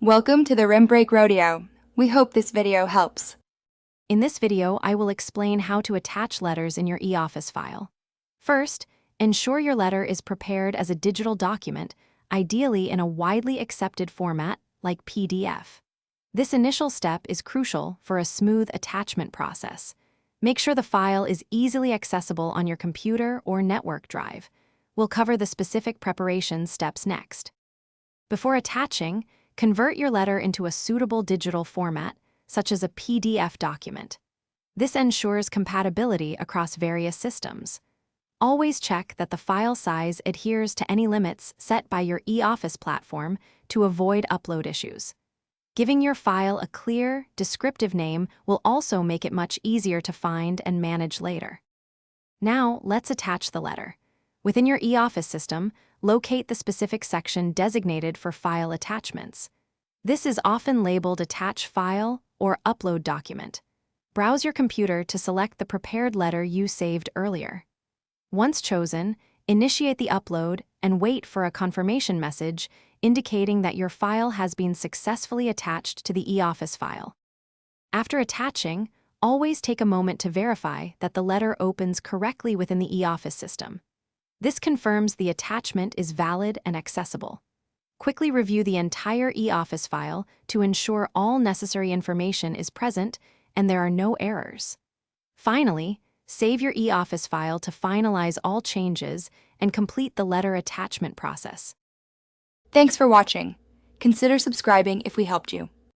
Welcome to the Rim Break Rodeo. We hope this video helps. In this video, I will explain how to attach letters in your eOffice file. First, ensure your letter is prepared as a digital document, ideally in a widely accepted format like PDF. This initial step is crucial for a smooth attachment process. Make sure the file is easily accessible on your computer or network drive. We'll cover the specific preparation steps next. Before attaching, convert your letter into a suitable digital format, such as a PDF document. This ensures compatibility across various systems. Always check that the file size adheres to any limits set by your eOffice platform to avoid upload issues. Giving your file a clear, descriptive name will also make it much easier to find and manage later. Now, let's attach the letter. Within your eOffice system, locate the specific section designated for file attachments. This is often labeled Attach File or Upload Document. Browse your computer to select the prepared letter you saved earlier. Once chosen, initiate the upload and wait for a confirmation message indicating that your file has been successfully attached to the eOffice file. After attaching, always take a moment to verify that the letter opens correctly within the eOffice system. This confirms the attachment is valid and accessible. Quickly review the entire eOffice file to ensure all necessary information is present and there are no errors. Finally, save your eOffice file to finalize all changes and complete the letter attachment process. Thanks for watching. Consider subscribing if we helped you.